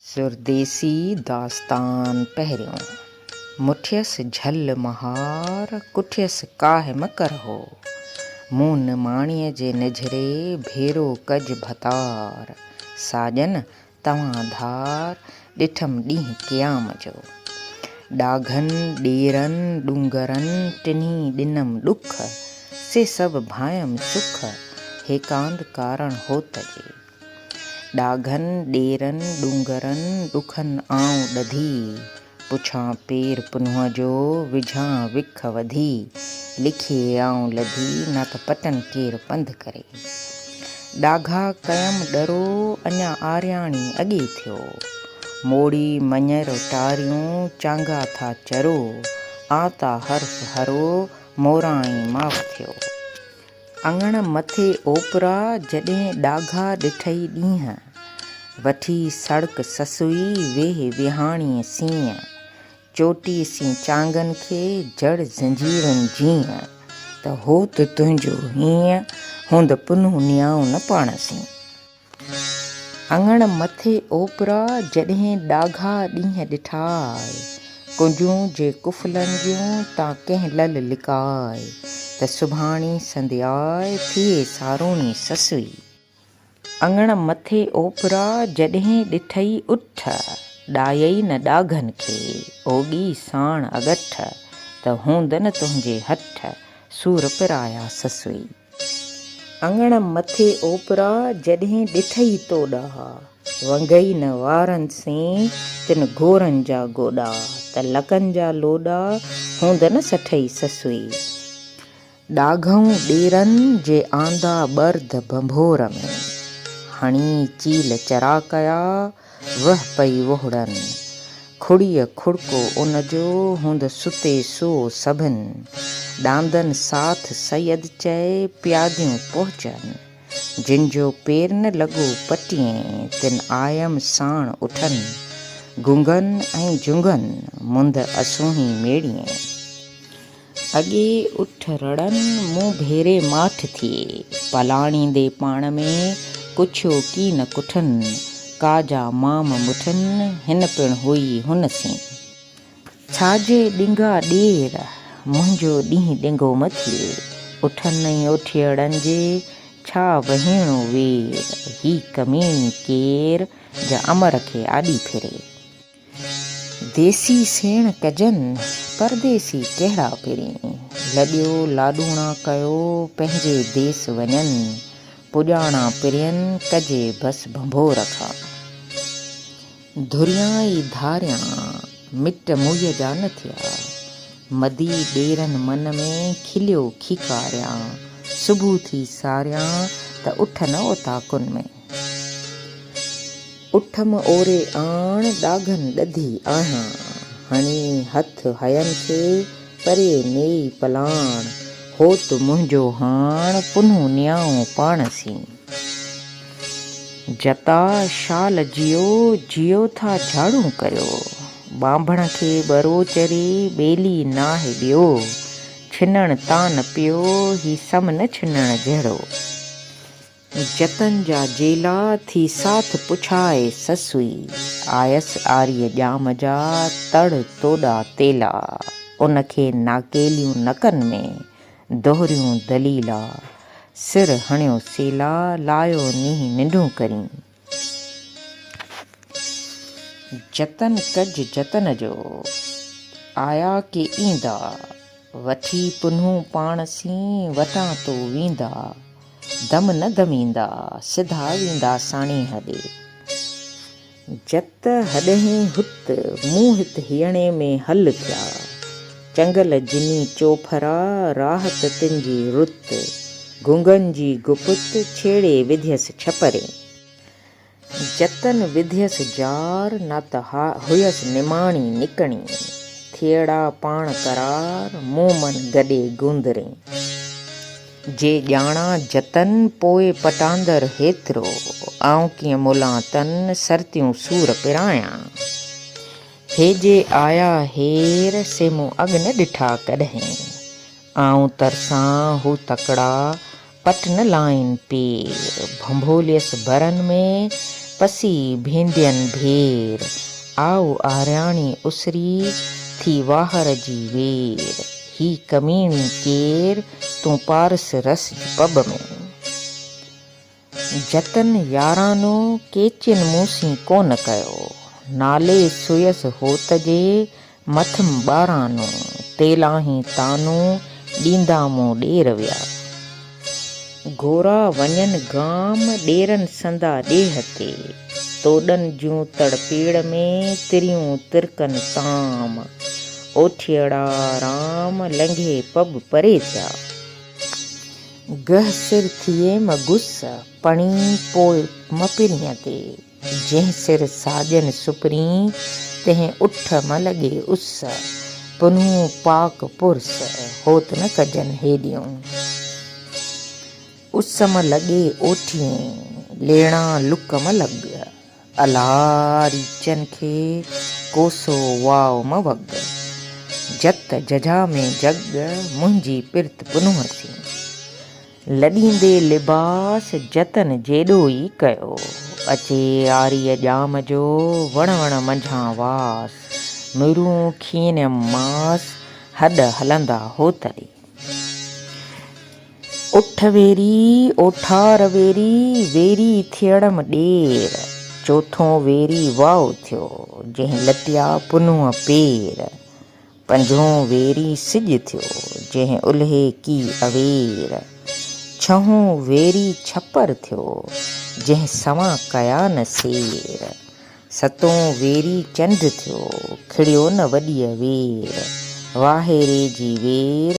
सुरदेसी दास्तान पहिरियों। मुठियसि झल महार, कुठियसि काहे मकर हो। मूं निमाणीअ जे निझरे भेरो कज भतार। साजन तव्हां धार, ॾिठमि ॾींहुं क़याम जो। ॾाघनि ॾेरनि ॾूंगरनि टिन्ही ॾिनमि ॾुख, से सभु भायमि सुख, हेकांद कारण होत जे। ॾाघनि ॾेरनि ॾूंगरनि ॾुखनि आऊं ॾधी, पुछां पेर पुन्हूअ जो विझां विख वधी। लिखी आऊं लधी, न त पटनि केरु पंधु करे। ॾाघा कयमि ॾरो, अञा आरियाणी अॻे थियो। मोड़ी मञर टारियूं, चांगा था चरो। आता हर्फ़ हरो, मोराई माफ़ थियो। अङण मथे ओपरा, जॾहिं ॾाघा ॾिठई ॾींहं। वठी सड़क ससुई, वेह विहाणीअ सीअं। चोटीसीं चांगनि खे, जड़ ज़ंजीरुनि जीअं। त हो त तुंहिंजो हीअं, हुंद पुन्हूं नियाऊं न पाणसीं। अङण मथे ओपरा, जॾहिं ॾाघा ॾींहं ॾिठाई। कुंजूं जे कुफलनि जूं, तां कंहिं लल लिकाए। त सुभाणी संध्याए, थिए सारोणी ससुई। अङण मथे ओपरा, जॾहिं ॾिठई उठ। ॾायई न ॾाघनि खे, ओॻी साण अगठ। त हूंदन तुंहिंजे हठ, सूर पिराया ससुई। अङण मथे ओपरा, जॾहिं ॾिठई तोॾा। वंगई न वारनि से, तिन घोरनि जा गोॾा। त लकनि जा लोॾा, हूंदन सठई ससुई। ॾाघऊं ॾेरनि जे आंदा ॿर्ध भंभोर में। हणी चील चरा कया, वह पई वोहड़नि। खुड़ीअ खुड़को उनजो, हुंद सुते सो सभिनि। ॾांदनि साथ सैयद चए, प्यादियूं पहुचनि। जिन जो पेर न लॻो पटिएं, तिन आयमि साण उठनि। गुंगनि ऐं जुंगनि, मुंद असुही मेड़िएं। अॻे उठ रड़नि, मूं भेरे माठ थिए। पलाणींदे पाण में, कुछियो की न कुठनि। काजा माम मुठनि, हिन पिणु हुई हुन सी। छाजे ॾिंगा ॾेर, मुंहिंजो ॾींहुं ॾिंगो मथिए। उठनि ऐं उठियड़नि जे, छा वहीणो वेर। ही कमीणी केर, जा अमर खे आॾी फिरे। देसी सेण कजनि, परदेसी कहिड़ा पिरीं। लॻियो लाॾूणा कयो, पंहिंजे देस वञनि। पुॼाणा पिरियनि, कजे बसि भंभोर खां। धुरियां धारियां, मिट मुईअ जा न थिया। मदी ॾेरनि मन में, खिलियो खीकारियां। सुबुह थी सारियां, त उठ न उताकुनि में। उठमि ओरे आण, ॾाघनि ॾधी आहियां। हणी हथ हयनि खे, परे नेई पलाण। हो त मुंहिंजो हाण, पुन्हूं नियाऊं पाणसीं। जता शाल जियो, जियो था झाड़ू कयो। ॿांभण खे ॿरो चरे, ॿेली नाहे ॿियो। छिनण तान पियो, ही सम न छिनण जहिड़ो। जतन जा जेला, थी साथ पुछाए ससुई। आयसि आरीअ ॼाम जा, तड़ तोॾा तेला। उनखे नाकेलियूं नकनि में, दोहरियूं दलीला। सिर हणियो सेला, लायो नींहुं निंढूं करीं। जतन कज जतन जो, आया के ईंदा। वठी पुन्हूं पाणसीं, वटां तो वींदा। दम न दमींदा, सिधा वेंदा साणीअ ॾे। जत हॾहिं हुत, मूं हित हीअणे में हल थिया। चंगल जिनी चोफरा, राहत तिन जी रुत। गुंगनि जी गुपुत, छेड़े विधियसि छपरे। जतन विधियसि जार, न त हुयसि निमाणी निकणी। थियड़ा पाण करार, मूं मन गॾे गूंदरे। जे ॼाणा जतन, पोइ पटांदर हेतिरो। आऊं कीअं मुलां तन, सरतियूं सूर पिरायां। हे जे आया हेर, से मूं अॻु न ॾिठा कॾहिं। आऊं तरसां, हू तकड़ा, पट न लाइन पेर। भंभोलियसि भरनि में, पसी भेंडियन भेर, आऊ आर्याणी उसरी थी वाहर जी वेर, ही कमीणी केर तूं पारस रस पब में। जतन यारानो केचिन मूसी कोन कयो, नाले सुयस होत जे मथम ॿारानो, तेलाही तानो ॾींदा मूं ॾेर विया। घोरा वञनि गाम ॾेरनि संदा ॾेह ते, तोॾनि जूं तड़पेड़ में तिरियूं तिरकनि ताम, ओठियड़ा राम लंघे पब परे थिया। गह सिर थिए म गुस पणी पोइ मपिरीअ ते, जंहिं सिर साॼन सुपरी तंहिं उठ म लॻे उस, पुनूं पाक पुरस होत न कजनि हेॾियूं। उस म लॻे ओठियूं लेणा लुक म लॻ, अला रीचन खे कोसो वाव म वॻ, जत जझा में जग मुंहिंजी पिर्त पुनूं सी, लॾींदे लिबास जतन जेॾो ई कयो, अचे आरीअ ॼाम जो वण वण मंझां वास, मिरूं खीनयम मास हॾ हलंदा होतरी। उठ वेरी ओठार वेरी, वेरी थियणम ॾेर, चोथों वेरी वाउ थियो, जंहिं लटिया पुनूं पेर, पंजों वेरी सिॼ थियो, जंहिं उल्हे की अवेर, छहों वेरी छपर थियो, जंहिं सवां कया न सेर, सतों वेरी चंड थियो, खिड़ियो न वॾीअ वेर, वाहेरे जी वेर